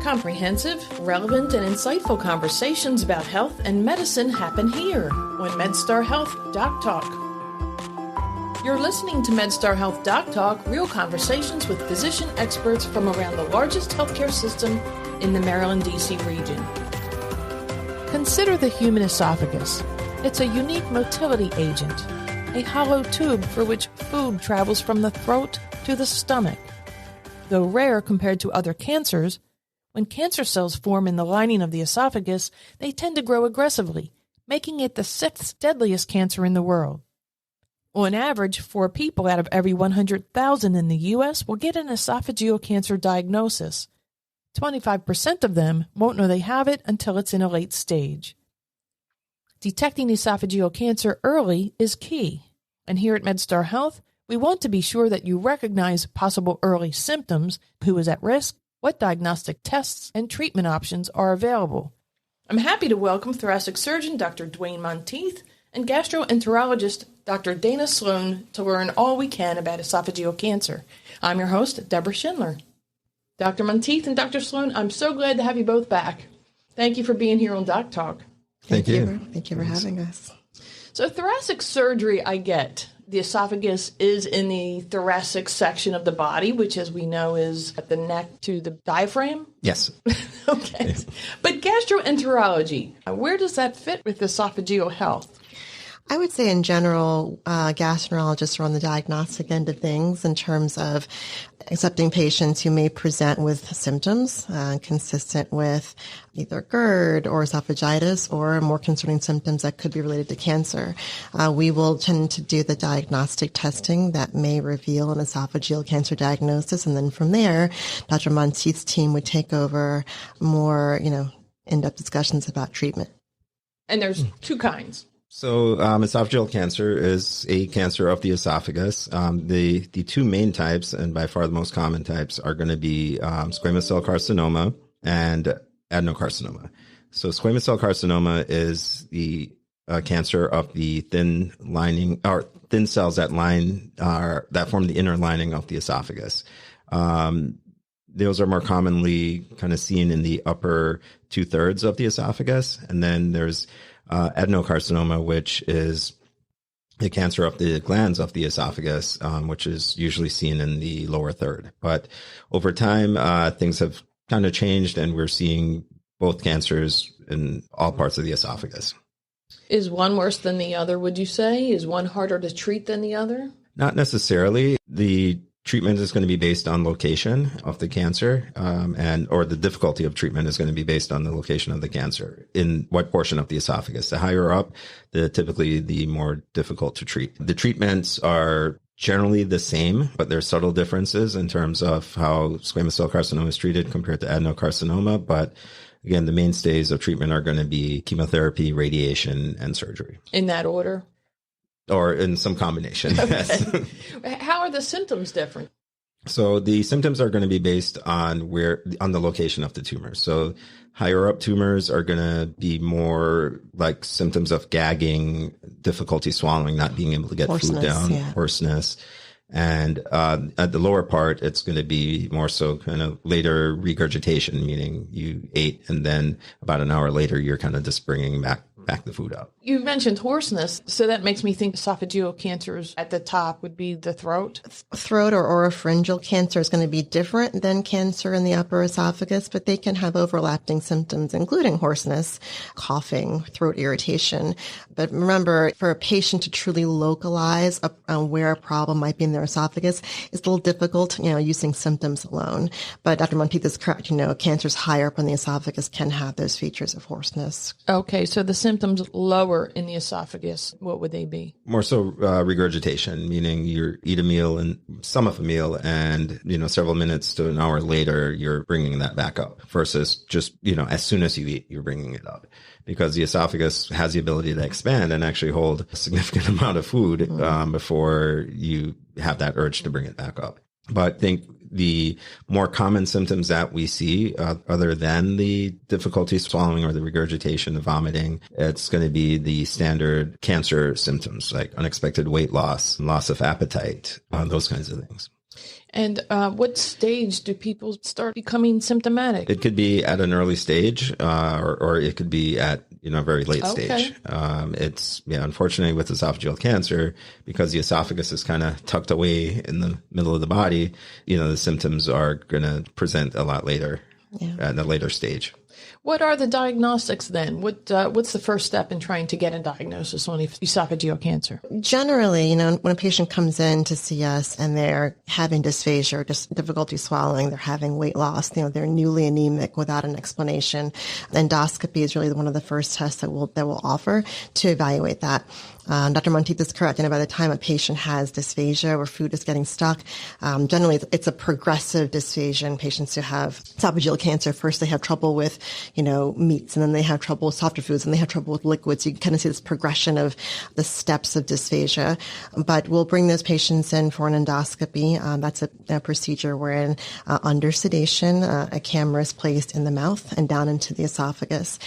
Comprehensive, relevant, and insightful conversations about health and medicine happen here on MedStarHealth DocTalk. You're listening to MedStarHealth DocTalk, real conversations with physician experts from around the largest healthcare system in the Maryland, D.C. region. Consider the human esophagus. It's a unique motility agent, a hollow tube for which food travels from the throat to the stomach. Though rare compared to other cancers, when cancer cells form in the lining of the esophagus, they tend to grow aggressively, making it the 6th deadliest cancer in the world. On average, 4 people out of every 100,000 in the U.S. will get an esophageal cancer diagnosis. 25% of them won't know they have it until it's in a late stage. Detecting esophageal cancer early is key, and here at MedStar Health, we want to be sure that you recognize possible early symptoms, who is at risk, what diagnostic tests and treatment options are available. I'm happy to welcome thoracic surgeon Dr. Dwayne Monteith and gastroenterologist Dr. Dana Sloan to learn all we can about esophageal cancer. I'm your host, Deborah Schindler. Dr. Monteith and Dr. Sloan, I'm so glad to have you both back. Thank you for being here on Doc Talk. Thank you. Thank you for having us. So thoracic surgery, I get. The esophagus is in the thoracic section of the body, which, as we know, is at the neck to the diaphragm? Yes. Okay. Yes. But gastroenterology, where does that fit with esophageal health? I would say in general, gastroenterologists are on the diagnostic end of things in terms of accepting patients who may present with symptoms consistent with either GERD or esophagitis or more concerning symptoms that could be related to cancer. We will tend to do the diagnostic testing that may reveal an esophageal cancer diagnosis. And then from there, Dr. Monteith's team would take over more, in-depth discussions about treatment. And there's 2 kinds. So esophageal cancer is a cancer of the esophagus. The 2 main types, and by far the most common types, are going to be squamous cell carcinoma and adenocarcinoma. So squamous cell carcinoma is the cancer of the thin lining or thin cells that form the inner lining of the esophagus. Those are more commonly kind of seen in the upper 2/3 of the esophagus, and then there's adenocarcinoma, which is the cancer of the glands of the esophagus, which is usually seen in the lower third. But over time, things have kind of changed, and we're seeing both cancers in all parts of the esophagus. Is one worse than the other, would you say? Is one harder to treat than the other? Not necessarily. The treatment is going to be based on location of the cancer, or the difficulty of treatment is going to be based on the location of the cancer in what portion of the esophagus. The higher up, typically the more difficult to treat. The treatments are generally the same, but there's subtle differences in terms of how squamous cell carcinoma is treated compared to adenocarcinoma. But again, the mainstays of treatment are going to be chemotherapy, radiation, and surgery. In that order? Or in some combination. Okay. Yes. How are the symptoms different? So the symptoms are going to be based on the location of the tumor. So higher up tumors are going to be more like symptoms of gagging, difficulty swallowing, not being able to get food down, hoarseness. And at the lower part, it's going to be more so kind of later regurgitation, meaning you ate and then about an hour later, you're kind of just bringing back the food up. You mentioned hoarseness, so that makes me think esophageal cancers at the top would be the throat. Throat or oropharyngeal cancer is going to be different than cancer in the upper esophagus, but they can have overlapping symptoms, including hoarseness, coughing, throat irritation. But remember, for a patient to truly localize where a problem might be in their esophagus, it's a little difficult, using symptoms alone. But Dr. Monteith is correct. Cancers higher up in the esophagus can have those features of hoarseness. Okay, so the symptoms lower in the esophagus, what would they be? More so regurgitation, meaning you eat a meal and some of a meal and, several minutes to an hour later, you're bringing that back up versus just, as soon as you eat, you're bringing it up. Because the esophagus has the ability to expand and actually hold a significant amount of food before you have that urge to bring it back up. But I think the more common symptoms that we see, other than the difficulty swallowing or the regurgitation, the vomiting, it's going to be the standard cancer symptoms like unexpected weight loss, loss of appetite, those kinds of things. And what stage do people start becoming symptomatic? It could be at an early stage, or it could be at a very late stage. It's unfortunately with esophageal cancer, because the esophagus is kind of tucked away in the middle of the body. The symptoms are going to present a lot later, at a later stage. What are the diagnostics then? What's the first step in trying to get a diagnosis on esophageal cancer? Generally, when a patient comes in to see us and they're having dysphagia or just difficulty swallowing, they're having weight loss, they're newly anemic without an explanation, endoscopy is really one of the first tests that we'll offer to evaluate that. Dr. Monteith is correct. By the time a patient has dysphagia or food is getting stuck, generally it's a progressive dysphagia in patients who have esophageal cancer. First, they have trouble with, meats, and then they have trouble with softer foods, and they have trouble with liquids. You can kind of see this progression of the steps of dysphagia. But we'll bring those patients in for an endoscopy. That's a procedure wherein under sedation, a camera is placed in the mouth and down into the esophagus.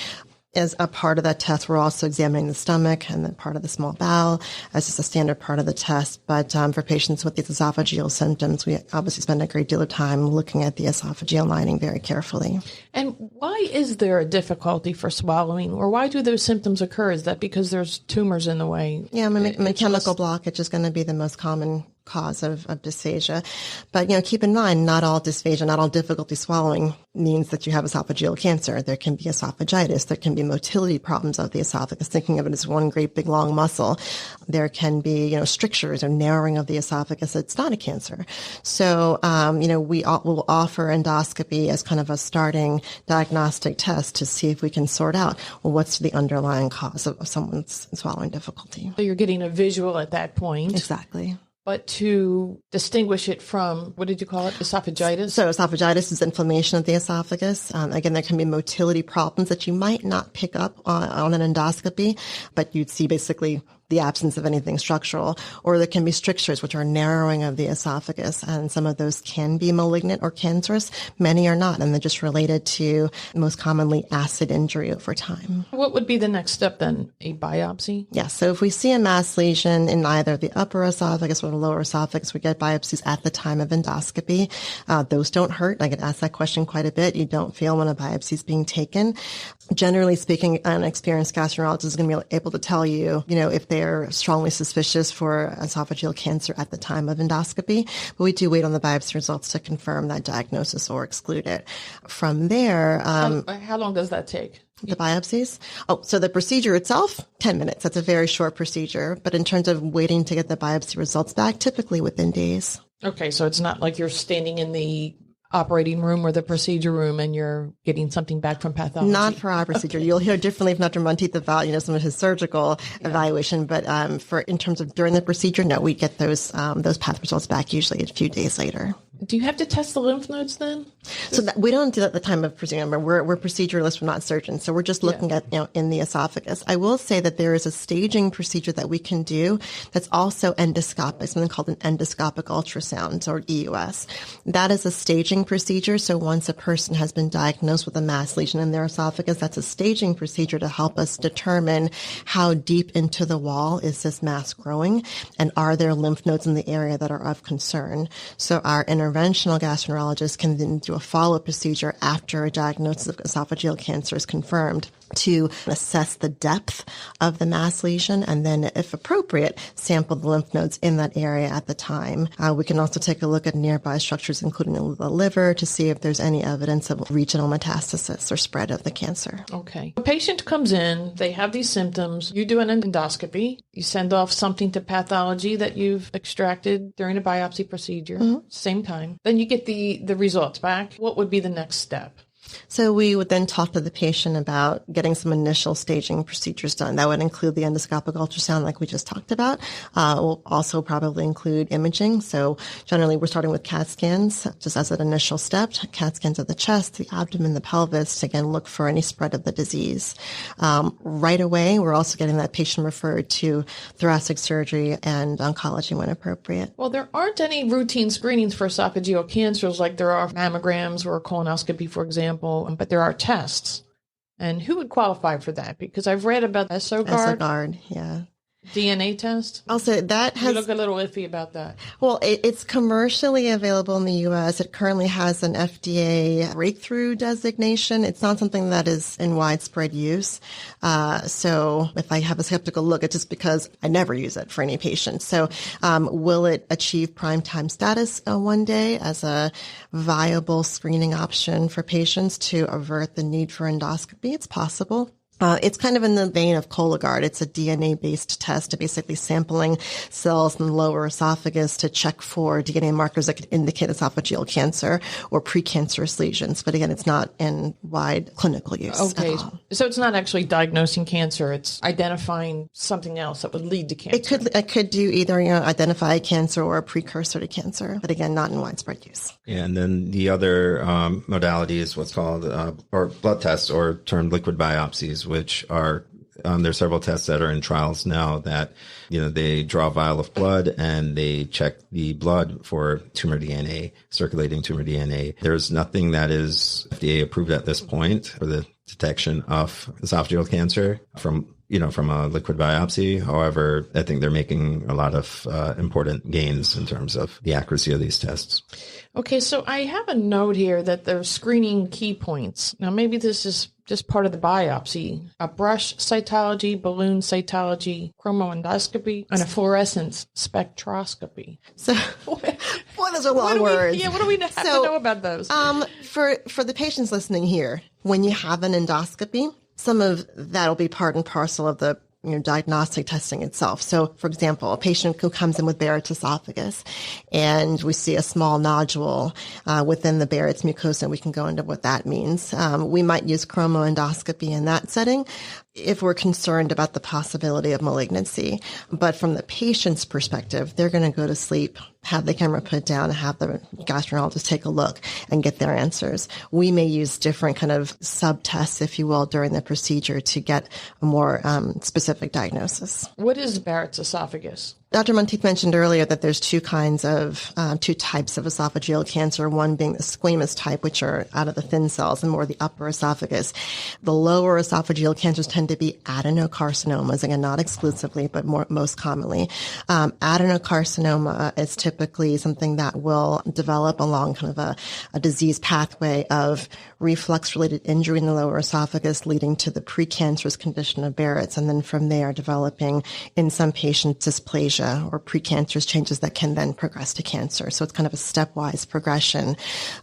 As a part of that test, we're also examining the stomach and then part of the small bowel as just a standard part of the test. But for patients with these esophageal symptoms, we obviously spend a great deal of time looking at the esophageal lining very carefully. And why is there a difficulty for swallowing, or why do those symptoms occur? Is that because there's tumors in the way? Yeah, mechanical blockage is going to be the most common cause of dysphagia. But, keep in mind, not all dysphagia, not all difficulty swallowing means that you have esophageal cancer. There can be esophagitis. There can be motility problems of the esophagus, thinking of it as one great big long muscle. There can be, strictures or narrowing of the esophagus. It's not a cancer. So, we will offer endoscopy as kind of a starting diagnostic test to see if we can sort out, what's the underlying cause of someone's swallowing difficulty. So you're getting a visual at that point. Exactly. But to distinguish it from, what did you call it, esophagitis? So esophagitis is inflammation of the esophagus. Again, there can be motility problems that you might not pick up on an endoscopy, but you'd see basically the absence of anything structural. Or there can be strictures, which are narrowing of the esophagus, and some of those can be malignant or cancerous. Many are not, and they're just related to, most commonly, acid injury over time. What would be the next step then? A biopsy? Yes. So if we see a mass lesion in either the upper esophagus or the lower esophagus, we get biopsies at the time of endoscopy. Those don't hurt. I get asked that question quite a bit. You don't feel when a biopsy is being taken. Generally speaking, an experienced gastroenterologist is going to be able to tell you, if they're strongly suspicious for esophageal cancer at the time of endoscopy. But we do wait on the biopsy results to confirm that diagnosis or exclude it. From there, how long does that take? The biopsies? So the procedure itself, 10 minutes. That's a very short procedure. But in terms of waiting to get the biopsy results back, typically within days. Okay, so it's not like you're standing in the operating room or the procedure room and you're getting something back from pathology? Not for our procedure. Okay. You'll hear differently from Dr. Monteith about, some of his surgical evaluation, but in terms of during the procedure, no, we get those path results back usually a few days later. Do you have to test the lymph nodes then? So we don't do that at the time of procedure. We're proceduralists, we're not surgeons. So we're just looking at, in the esophagus. I will say that there is a staging procedure that we can do that's also endoscopic, something called an endoscopic ultrasound, or EUS. That is a staging procedure. So once a person has been diagnosed with a mass lesion in their esophagus, that's a staging procedure to help us determine how deep into the wall is this mass growing, and are there lymph nodes in the area that are of concern. So our interventional gastroenterologist can then do a follow-up procedure after a diagnosis of esophageal cancer is confirmed to assess the depth of the mass lesion, and then, if appropriate, sample the lymph nodes in that area at the time. We can also take a look at nearby structures, including the liver, to see if there's any evidence of regional metastasis or spread of the cancer. Okay. A patient comes in, they have these symptoms, you do an endoscopy, you send off something to pathology that you've extracted during a biopsy procedure, same time. Then you get the results back. What would be the next step? So we would then talk to the patient about getting some initial staging procedures done. That would include the endoscopic ultrasound like we just talked about. We'll also probably include imaging. So generally we're starting with CAT scans just as an initial step. CAT scans of the chest, the abdomen, the pelvis to again look for any spread of the disease. Right away, we're also getting that patient referred to thoracic surgery and oncology when appropriate. Well, there aren't any routine screenings for esophageal cancers like there are mammograms or colonoscopy, for example. But there are tests. And who would qualify for that? Because I've read about ESOGuard. ESOGuard, yeah. DNA test? Also, that has... You look a little iffy about that. Well, it's commercially available in the U.S. It currently has an FDA breakthrough designation. It's not something that is in widespread use. So if I have a skeptical look, it's just because I never use it for any patient. So will it achieve prime time status one day as a viable screening option for patients to avert the need for endoscopy? It's possible. It's kind of in the vein of Cologuard. It's a DNA-based test, basically sampling cells in the lower esophagus to check for DNA markers that could indicate esophageal cancer or precancerous lesions. But again, it's not in wide clinical use at all. So it's not actually diagnosing cancer. It's identifying something else that would lead to cancer. It could do either, identify cancer or a precursor to cancer, but again, not in widespread use. Yeah, and then the other modality is what's called or blood tests, or termed liquid biopsies, which are there's several tests that are in trials now that they draw a vial of blood and they check the blood for tumor DNA, circulating tumor DNA. There's nothing that is FDA approved at this point for the detection of esophageal cancer from a liquid biopsy. However, I think they're making a lot of important gains in terms of the accuracy of these tests. Okay, so I have a note here that they're screening key points. Now, maybe this is just part of the biopsy. A brush cytology, balloon cytology, chromoendoscopy, and a fluorescence spectroscopy. So, boy, those are long words. What do we have to know about those? For the patients listening here, when you have an endoscopy, some of that will be part and parcel of the diagnostic testing itself. So, for example, a patient who comes in with Barrett's esophagus and we see a small nodule within the Barrett's mucosa, we can go into what that means. We might use chromoendoscopy in that setting if we're concerned about the possibility of malignancy. But from the patient's perspective, they're going to go to sleep, have the camera put down, and have the gastroenterologist take a look and get their answers. We may use different kind of sub-tests, if you will, during the procedure to get a more specific diagnosis. What is Barrett's esophagus? Dr. Monteith mentioned earlier that there's two types of esophageal cancer, one being the squamous type, which are out of the thin cells and more the upper esophagus. The lower esophageal cancers tend to be adenocarcinomas, again, not exclusively, but most commonly. Adenocarcinoma is typically something that will develop along kind of a disease pathway of reflux-related injury in the lower esophagus leading to the precancerous condition of Barrett's, and then from there developing in some patients dysplasia or precancerous changes that can then progress to cancer. So it's kind of a stepwise progression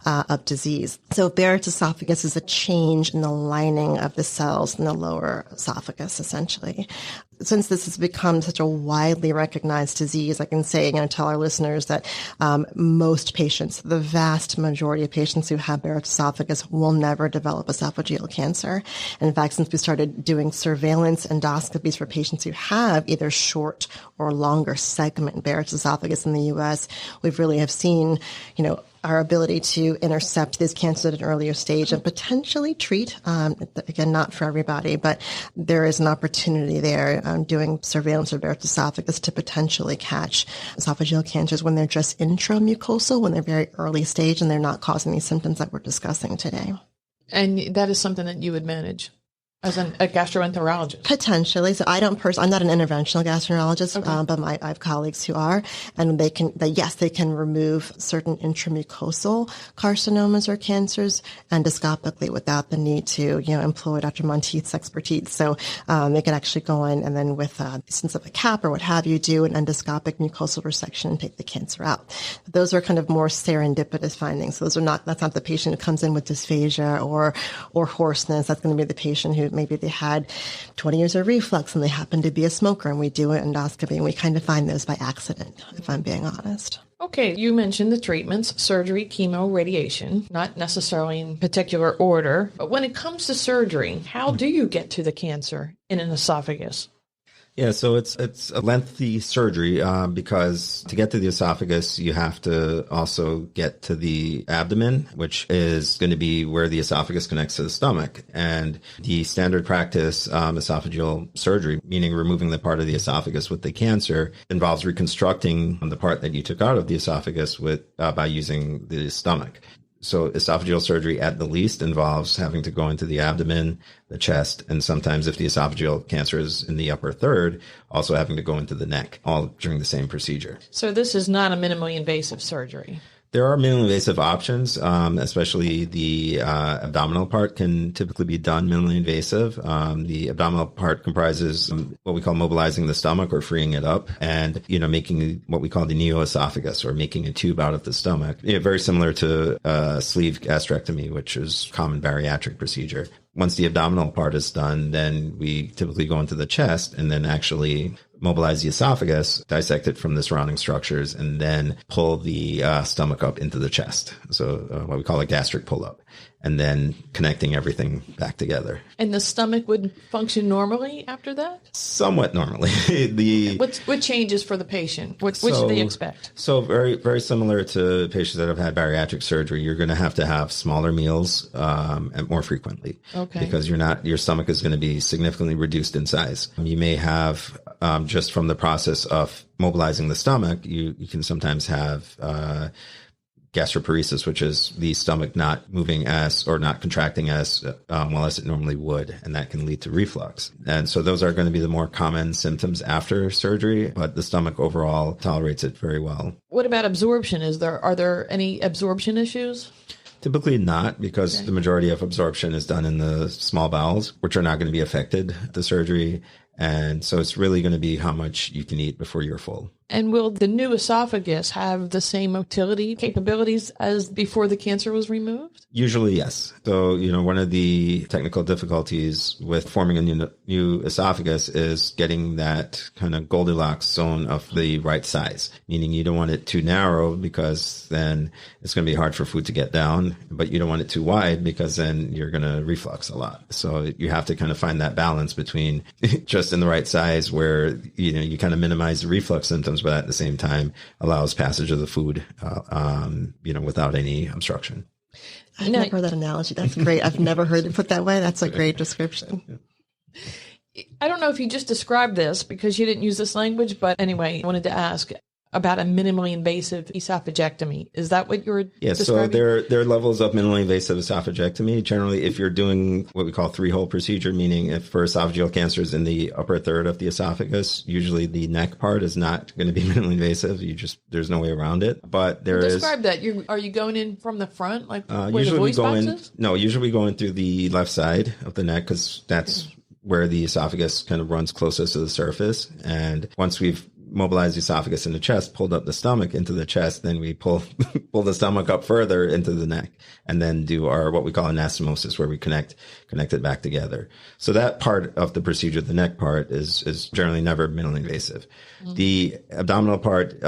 of disease. So Barrett's esophagus is a change in the lining of the cells in the lower esophagus, essentially. Since this has become such a widely recognized disease, I can say, tell our listeners that most patients, the vast majority of patients who have Barrett's esophagus will never develop esophageal cancer. And in fact, since we started doing surveillance endoscopies for patients who have either short or longer segment Barrett's esophagus in the U.S., we've really have seen, our ability to intercept this cancer at an earlier stage and potentially treat, again, not for everybody, but there is an opportunity there doing surveillance of Barrett's esophagus to potentially catch esophageal cancers when they're just intramucosal, when they're very early stage and they're not causing these symptoms that we're discussing today. And that is something that you would manage as a gastroenterologist? Potentially. So I'm not an interventional gastroenterologist, okay. But I have colleagues who are, and they can remove certain intramucosal carcinomas or cancers endoscopically without the need to, employ Dr. Monteith's expertise. So, they can actually go in and then with the assistance of a cap or what have you, do an endoscopic mucosal resection and take the cancer out. Those are kind of more serendipitous findings. So that's not the patient who comes in with dysphagia or hoarseness. That's going to be the patient who maybe they had 20 years of reflux and they happen to be a smoker, and we do an endoscopy and we kind of find those by accident, if I'm being honest. Okay, you mentioned the treatments, surgery, chemo, radiation, not necessarily in particular order. But when it comes to surgery, how do you get to the cancer in an esophagus? Yeah, so it's a lengthy surgery because to get to the esophagus, you have to also get to the abdomen, which is going to be where the esophagus connects to the stomach. And the standard practice esophageal surgery, meaning removing the part of the esophagus with the cancer, involves reconstructing the part that you took out of the esophagus by using the stomach. So esophageal surgery at the least involves having to go into the abdomen, the chest, and sometimes if the esophageal cancer is in the upper third, also having to go into the neck, all during the same procedure. So this is not a minimally invasive surgery. There are minimally invasive options, especially the abdominal part can typically be done minimally invasive. The abdominal part comprises what we call mobilizing the stomach or freeing it up and, making what we call the neoesophagus or making a tube out of the stomach. Very similar to sleeve gastrectomy, which is a common bariatric procedure. Once the abdominal part is done, then we typically go into the chest and then actually mobilize the esophagus, dissect it from the surrounding structures, and then pull the stomach up into the chest. So what we call a gastric pull-up, and then connecting everything back together. And the stomach would function normally after that? Somewhat normally. What changes for the patient? What should they expect? So very, very similar to patients that have had bariatric surgery, you're going to have smaller meals and more frequently. Okay. Because your stomach is going to be significantly reduced in size. You may have just from the process of mobilizing the stomach, you can sometimes have gastroparesis, which is the stomach not moving or not contracting as well as it normally would, and that can lead to reflux. And so those are going to be the more common symptoms after surgery, but the stomach overall tolerates it very well. What about absorption? Are there any absorption issues? Typically not, because the majority of absorption is done in the small bowels, which are not going to be affected the surgery. And so it's really going to be how much you can eat before you're full. And will the new esophagus have the same motility capabilities as before the cancer was removed? Usually, yes. So, one of the technical difficulties with forming a new esophagus is getting that kind of Goldilocks zone of the right size, meaning you don't want it too narrow because then it's going to be hard for food to get down, but you don't want it too wide because then you're going to reflux a lot. So you have to kind of find that balance between just in the right size where, you kind of minimize the reflux symptoms, but at the same time allows passage of the food, without any obstruction. I've never heard that analogy. That's great. I've never heard it put that way. That's a great description. I don't know if you just described this because you didn't use this language, but anyway, I wanted to ask about a minimally invasive esophagectomy. Is that what you're describing? So there are levels of minimally invasive esophagectomy. Generally, if you're doing what we call three-hole procedure, meaning if for esophageal cancers in the upper third of the esophagus, usually the neck part is not going to be minimally invasive. There's no way around it. But describe that. Are you going in from the front, like where usually the voice box is? No, usually we go in through the left side of the neck because that's where the esophagus kind of runs closest to the surface. And once we've mobilize the esophagus in the chest, pulled up the stomach into the chest, then we pull the stomach up further into the neck, and then do our what we call anastomosis, where we connect it back together. So that part of the procedure, the neck part, is generally never minimally invasive. Mm-hmm. The abdominal part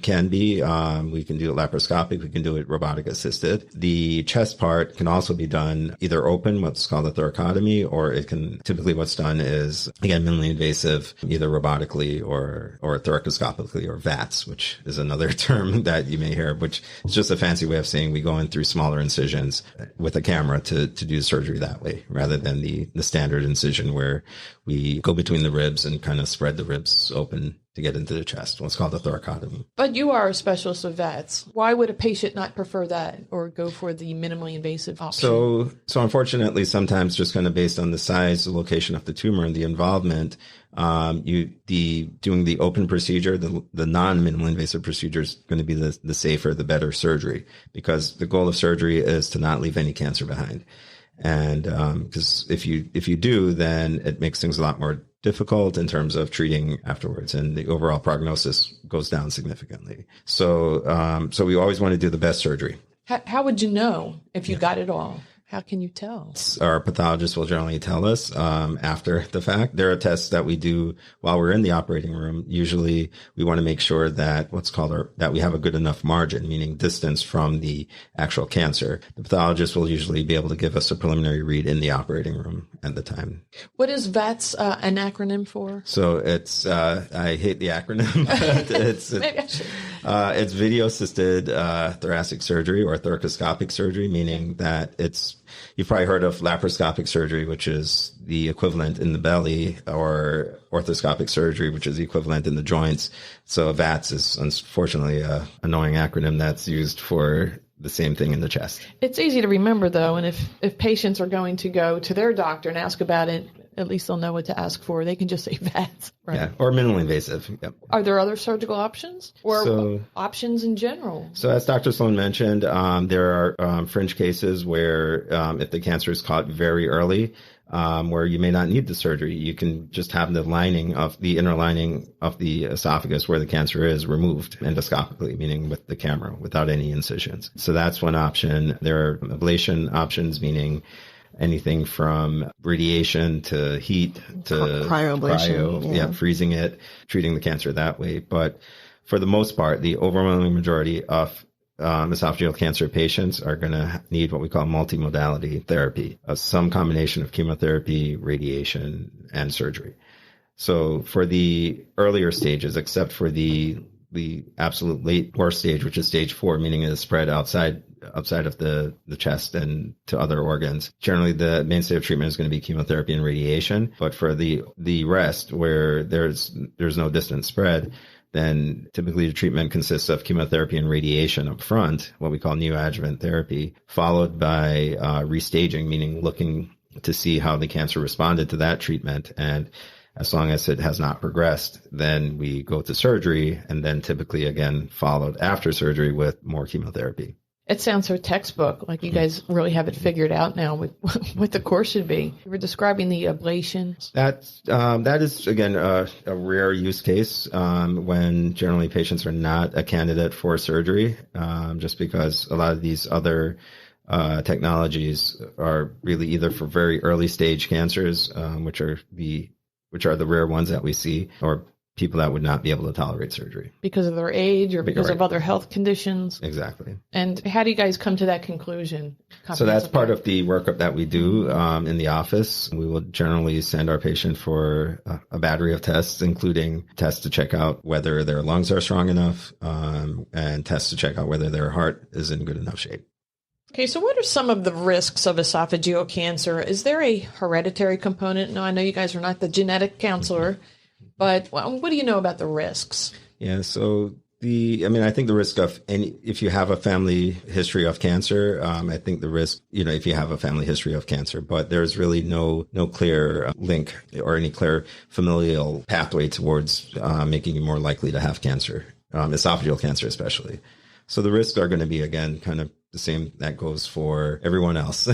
can be, we can do it laparoscopic, we can do it robotic assisted. The chest part can also be done either open, what's called a thoracotomy, or it can, typically what's done is, again, minimally invasive, either robotically or thoracoscopically, or VATS, which is another term that you may hear, which is just a fancy way of saying we go in through smaller incisions with a camera to do surgery that way, rather than the standard incision where we go between the ribs and kind of spread the ribs open to get into the chest, what's called a thoracotomy. But you are a specialist of VATS. Why would a patient not prefer that or go for the minimally invasive option? So unfortunately, sometimes just kind of based on the size, the location of the tumor, and the involvement, doing the open procedure, the non-minimally invasive procedure is going to be the safer, the better surgery, because the goal of surgery is to not leave any cancer behind. And because if you do, then it makes things a lot more difficult in terms of treating afterwards, and the overall prognosis goes down significantly. So we always want to do the best surgery. How would you know if you got it all? How can you tell? Our pathologist will generally tell us after the fact. There are tests that we do while we're in the operating room. Usually we want to make sure that that we have a good enough margin, meaning distance from the actual cancer. The pathologist will usually be able to give us a preliminary read in the operating room at the time. What is VATS an acronym for? So it's, I hate the acronym, but it's video assisted thoracic surgery or thoracoscopic surgery, meaning that you've probably heard of laparoscopic surgery, which is the equivalent in the belly, or orthoscopic surgery, which is the equivalent in the joints. So VATS is unfortunately an annoying acronym that's used for the same thing in the chest. It's easy to remember, though, and if patients are going to go to their doctor and ask about it, at least they'll know what to ask for. They can just say VATS. Right? Yeah, or minimally invasive. Yep. Are there other surgical options or options in general? So as Dr. Sloan mentioned, there are fringe cases where if the cancer is caught very early, where you may not need the surgery, you can just have the inner lining of the esophagus where the cancer is removed endoscopically, meaning with the camera, without any incisions. So that's one option. There are ablation options, meaning anything from radiation to heat to cryo, freezing it, treating the cancer that way. But for the most part, the overwhelming majority of esophageal cancer patients are going to need what we call multimodality therapy, some combination of chemotherapy, radiation, and surgery. So for the earlier stages, except for the absolute late worst stage, which is stage 4, meaning it is spread outside of the chest and to other organs. Generally, the mainstay of treatment is going to be chemotherapy and radiation. But for the rest, where there's no distant spread, then typically the treatment consists of chemotherapy and radiation up front, what we call neoadjuvant therapy, followed by restaging, meaning looking to see how the cancer responded to that treatment. And as long as it has not progressed, then we go to surgery, and then typically again followed after surgery with more chemotherapy. It sounds so textbook, like you guys really have it figured out now with what the course should be. You were describing the ablation. That is, again, a rare use case when generally patients are not a candidate for surgery, just because a lot of these other technologies are really either for very early stage cancers, which are the rare ones that we see, or people that would not be able to tolerate surgery. Because of their age or because of other health conditions? Exactly. And how do you guys come to that conclusion? So that's part of the workup that we do in the office. We will generally send our patient for a battery of tests, including tests to check out whether their lungs are strong enough, and tests to check out whether their heart is in good enough shape. Okay, so what are some of the risks of esophageal cancer? Is there a hereditary component? Now, I know you guys are not the genetic counselor, but what do you know about the risks? Yeah, so I think the risk of if you have a family history of cancer, I think the risk, if you have a family history of cancer, but there's really no clear link or any clear familial pathway towards making you more likely to have cancer, esophageal cancer especially. So the risks are going to be, again, kind of the same that goes for everyone else.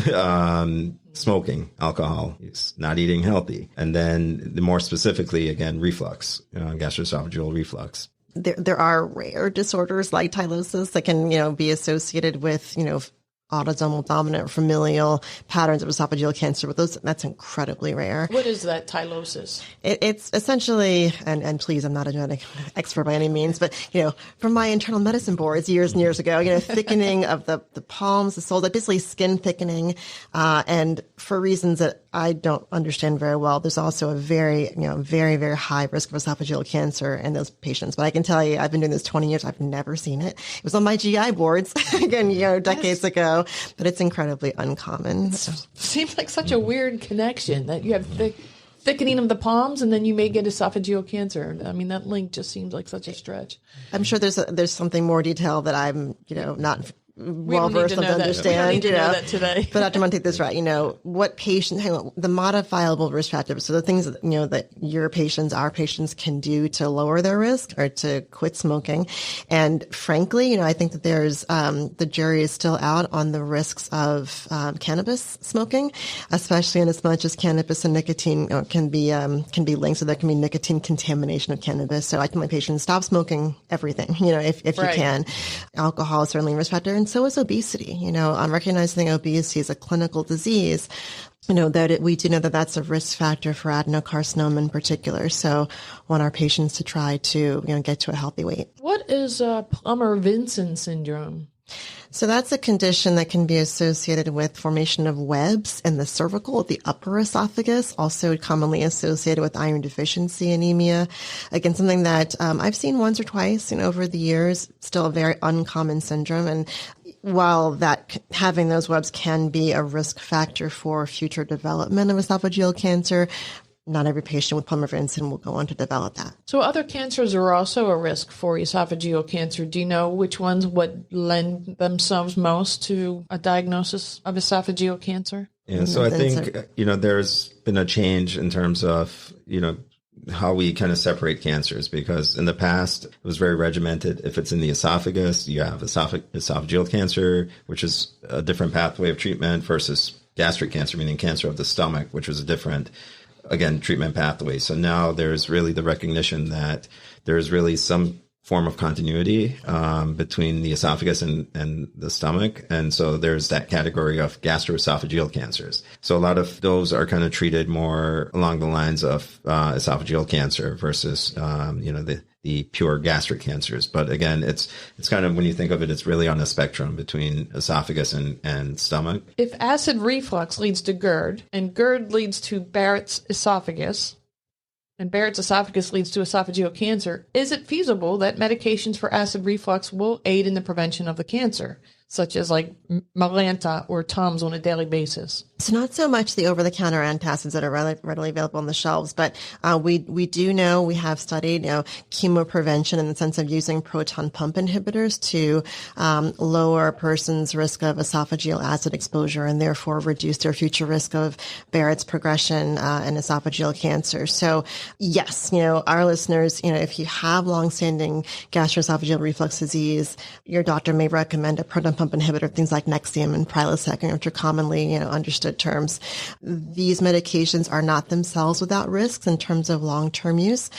Smoking, alcohol, not eating healthy. And then more specifically, again, reflux, gastroesophageal reflux. There are rare disorders like tylosis that can, be associated with, autosomal dominant or familial patterns of esophageal cancer, but that's incredibly rare. What is that tylosis? It's essentially, and please, I'm not a genetic expert by any means, but, from my internal medicine boards years and years ago, thickening of the palms, the soles, basically skin thickening, and for reasons that I don't understand very well, there's also a very, very, very high risk of esophageal cancer in those patients. But I can tell you, I've been doing this 20 years. I've never seen it. It was on my GI boards, again, decades ago. But it's incredibly uncommon. So. Seems like such a weird connection that you have thickening of the palms and then you may get esophageal cancer. I mean, that link just seems like such a stretch. I'm sure there's something more detailed that I'm, not well versed to understand. We don't need to know that today. But Dr. Monteith is right. What patient, the modifiable risk factors. So the things that, that your patients, our patients can do to lower their risk or to quit smoking. And frankly, I think that there's, the jury is still out on the risks of, cannabis smoking, especially in as much as cannabis and nicotine can be linked. So there can be nicotine contamination of cannabis. So I tell my patients, stop smoking everything, if you can. Alcohol is certainly a risk factor. And so is obesity. I'm recognizing obesity as a clinical disease. That we do know that that's a risk factor for adenocarcinoma in particular. So want our patients to try to, get to a healthy weight. What is Plummer-Vinson syndrome? So that's a condition that can be associated with formation of webs in the cervical, the upper esophagus, also commonly associated with iron deficiency anemia. Again, something that I've seen once or twice over the years, still a very uncommon syndrome. And while that having those webs can be a risk factor for future development of esophageal cancer, not every patient with pulmonary incident will go on to develop that. So other cancers are also a risk for esophageal cancer. Do you know which ones would lend themselves most to a diagnosis of esophageal cancer? Yeah, so I think, there's been a change in terms of, how we kind of separate cancers, because in the past it was very regimented. If it's in the esophagus, you have esophageal cancer, which is a different pathway of treatment, versus gastric cancer, meaning cancer of the stomach, which was a different, again, treatment pathway. So now there's really the recognition that there's really some form of continuity between the esophagus and the stomach. And so there's that category of gastroesophageal cancers. So a lot of those are kind of treated more along the lines of esophageal cancer versus, the pure gastric cancers. But again, it's kind of, when you think of it, it's really on a spectrum between esophagus and stomach. If acid reflux leads to GERD, and GERD leads to Barrett's esophagus, and Barrett's esophagus leads to esophageal cancer, is it feasible that medications for acid reflux will aid in the prevention of the cancer, such as like Malanta or Tums on a daily basis? So not so much the over-the-counter antacids that are readily available on the shelves, but we do know, we have studied chemoprevention in the sense of using proton pump inhibitors to lower a person's risk of esophageal acid exposure and therefore reduce their future risk of Barrett's progression and esophageal cancer. So yes, our listeners, if you have longstanding gastroesophageal reflux disease, your doctor may recommend a proton pump inhibitor, things like Nexium and Prilosec, which are commonly understood terms. These medications are not themselves without risks in terms of long-term use.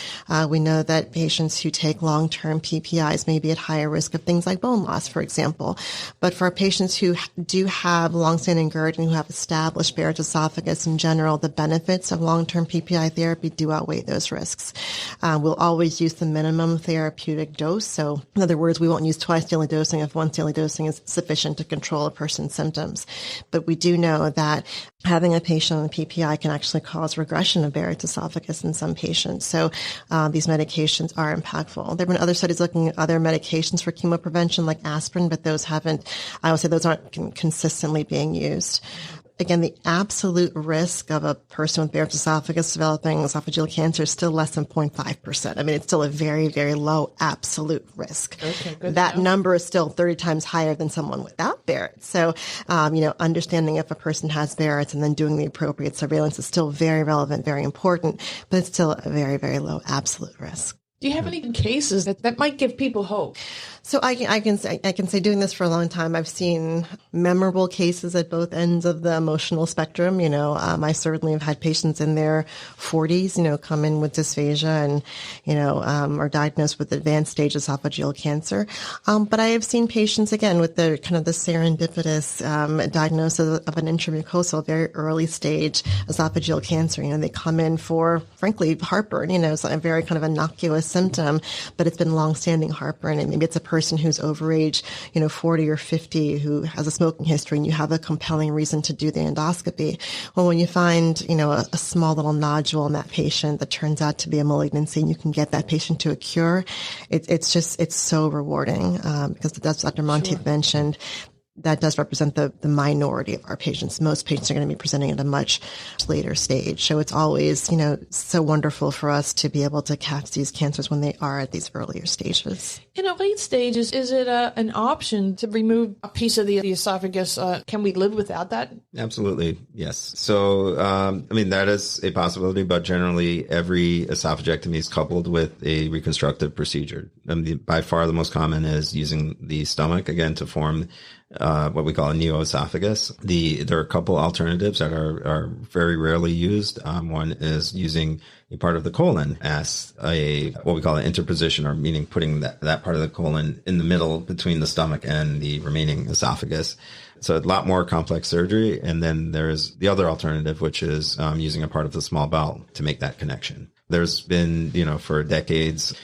We know that patients who take long-term PPIs may be at higher risk of things like bone loss, for example. But for patients who do have longstanding GERD and who have established Barrett's esophagus in general, the benefits of long-term PPI therapy do outweigh those risks. We'll always use the minimum therapeutic dose. So in other words, we won't use twice daily dosing if once daily dosing is sufficient to control a person's symptoms. But we do know that having a patient on PPI can actually cause regression of Barrett's esophagus in some patients. So these medications are impactful. There have been other studies looking at other medications for chemoprevention like aspirin, but I would say those aren't consistently being used. Again, the absolute risk of a person with Barrett's esophagus developing esophageal cancer is still less than 0.5%. I mean, it's still a very, very low absolute risk. Okay, good. That number is still 30 times higher than someone without Barrett's. So, understanding if a person has Barrett's and then doing the appropriate surveillance is still very relevant, very important, but it's still a very, very low absolute risk. Do you have any cases that might give people hope? So I can say doing this for a long time, I've seen memorable cases at both ends of the emotional spectrum. I certainly have had patients in their 40s, come in with dysphagia and, are diagnosed with advanced stage esophageal cancer. But I have seen patients again with the kind of the serendipitous, diagnosis of an intramucosal, very early stage esophageal cancer. They come in for, frankly, heartburn, it's a very kind of innocuous symptom, but it's been long-standing heartburn, and maybe it's a person who's over age, 40 or 50 who has a smoking history, and you have a compelling reason to do the endoscopy. Well, when you find, a small little nodule in that patient that turns out to be a malignancy, and you can get that patient to a cure, it's so rewarding, because as Dr. Monteith mentioned, that does represent the minority of our patients. Most patients are going to be presenting at a much later stage. So it's always, so wonderful for us to be able to catch these cancers when they are at these earlier stages. In a late stages, is it an option to remove a piece of the esophagus? Can we live without that? Absolutely, yes. So, that is a possibility, but generally every esophagectomy is coupled with a reconstructive procedure. By far the most common is using the stomach, again, to form what we call a neoesophagus. There are a couple alternatives that are very rarely used. One is using a part of the colon as what we call an interposition, or meaning putting that part of the colon in the middle between the stomach and the remaining esophagus. So a lot more complex surgery. And then there's the other alternative, which is using a part of the small bowel to make that connection. There's been, for decades,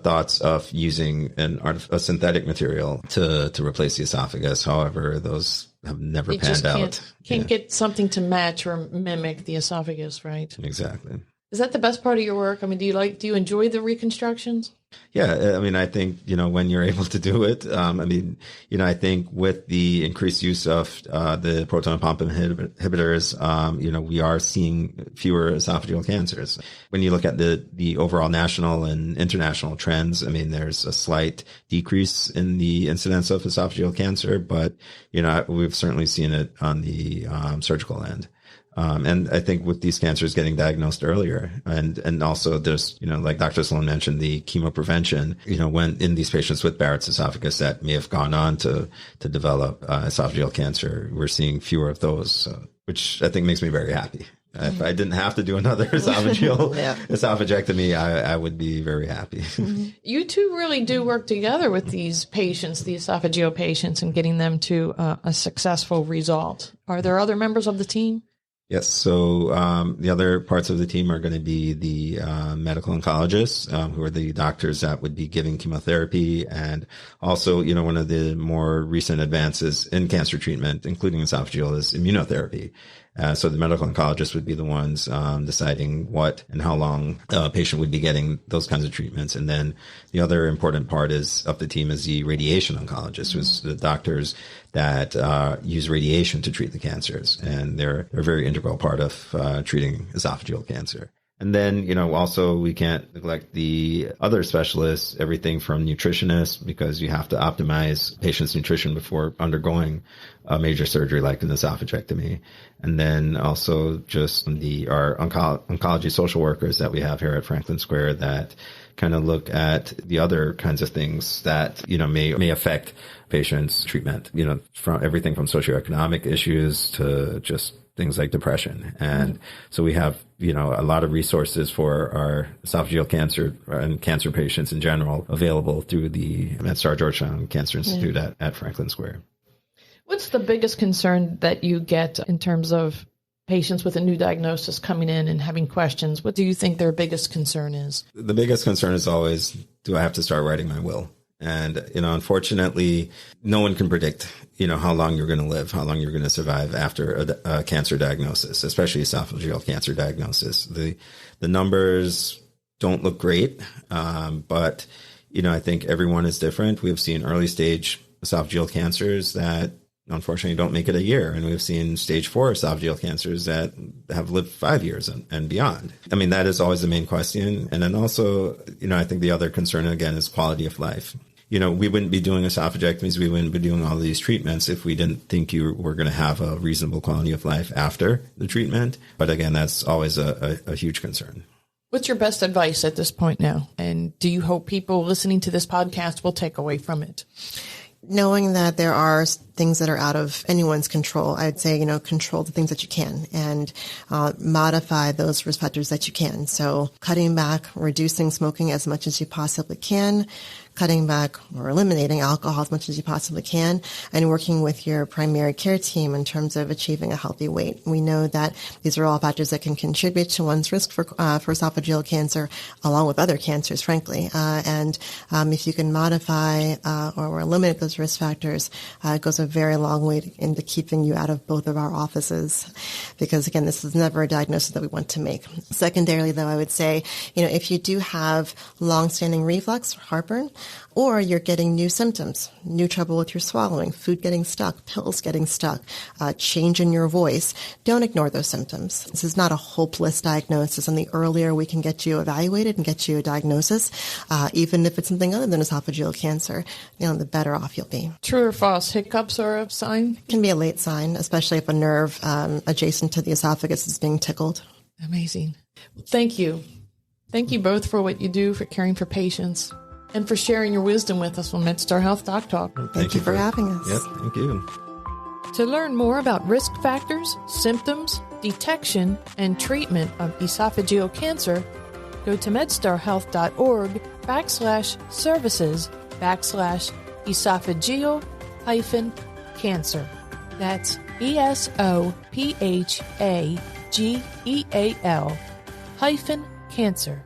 thoughts of using a synthetic material to replace the esophagus. However, those have never panned out. Can't get something to match or mimic the esophagus, right? Exactly. Is that the best part of your work? Do you enjoy the reconstructions? Yeah, I mean, I think, when you're able to do it, I think with the increased use of the proton pump inhibitors, we are seeing fewer esophageal cancers. When you look at the overall national and international trends, I mean, there's a slight decrease in the incidence of esophageal cancer, but, we've certainly seen it on the surgical end. And I think with these cancers getting diagnosed earlier and also there's, like Dr. Sloan mentioned, the chemoprevention, when in these patients with Barrett's esophagus that may have gone on to develop esophageal cancer, we're seeing fewer of those, which I think makes me very happy. If I didn't have to do another esophagectomy, I would be very happy. You two really do work together with these patients, the esophageal patients, and getting them to a successful result. Are there other members of the team? Yes. So the other parts of the team are going to be the medical oncologists, who are the doctors that would be giving chemotherapy. And also, one of the more recent advances in cancer treatment, including esophageal, is immunotherapy. So the medical oncologists would be the ones deciding what and how long a patient would be getting those kinds of treatments. And then the other important part of the team is the radiation oncologist, who's the doctors that use radiation to treat the cancers. And they're a very integral part of treating esophageal cancer. And then, also we can't neglect the other specialists, everything from nutritionists, because you have to optimize patients' nutrition before undergoing a major surgery like an esophagectomy. And then also just our oncology social workers that we have here at Franklin Square that kind of look at the other kinds of things that, may affect patients' treatment, from everything from socioeconomic issues to just things like depression. And so we have, a lot of resources for our esophageal cancer and cancer patients in general available through the MedStar Georgetown Cancer Institute at Franklin Square. What's the biggest concern that you get in terms of patients with a new diagnosis coming in and having questions? What do you think their biggest concern is? The biggest concern is always, do I have to start writing my will? And, unfortunately, no one can predict, how long you're going to live, how long you're going to survive after a cancer diagnosis, especially esophageal cancer diagnosis. The numbers don't look great, but, I think everyone is different. We've seen early stage esophageal cancers that unfortunately don't make it a year. And we've seen stage 4 esophageal cancers that have lived 5 years and beyond. I mean, that is always the main question. And then also, I think the other concern, again, is quality of life. We wouldn't be doing esophagectomies. We wouldn't be doing all of these treatments if we didn't think you were going to have a reasonable quality of life after the treatment. But again, that's always a huge concern. What's your best advice at this point now? And do you hope people listening to this podcast will take away from it? Knowing that there are things that are out of anyone's control, I'd say, control the things that you can and modify those risk factors that you can. So cutting back, reducing smoking as much as you possibly can, cutting back or eliminating alcohol as much as you possibly can, and working with your primary care team in terms of achieving a healthy weight. We know that these are all factors that can contribute to one's risk for esophageal cancer, along with other cancers, frankly. And if you can modify or eliminate those risk factors, it goes a very long way into keeping you out of both of our offices. Because again, this is never a diagnosis that we want to make. Secondarily, though, I would say, if you do have long-standing reflux, heartburn, or you're getting new symptoms, new trouble with your swallowing, food getting stuck, pills getting stuck, change in your voice, don't ignore those symptoms. This is not a hopeless diagnosis, and the earlier we can get you evaluated and get you a diagnosis, even if it's something other than esophageal cancer, the better off you'll be. True or false, hiccups are a sign? It can be a late sign, especially if a nerve adjacent to the esophagus is being tickled. Amazing. Thank you. Thank you both for what you do for caring for patients and for sharing your wisdom with us on MedStar Health DocTalk. Thank you for having us. Yep, thank you. To learn more about risk factors, symptoms, detection, and treatment of esophageal cancer, go to medstarhealth.org/services/esophageal-cancer. That's ESOPHAGEAL-cancer.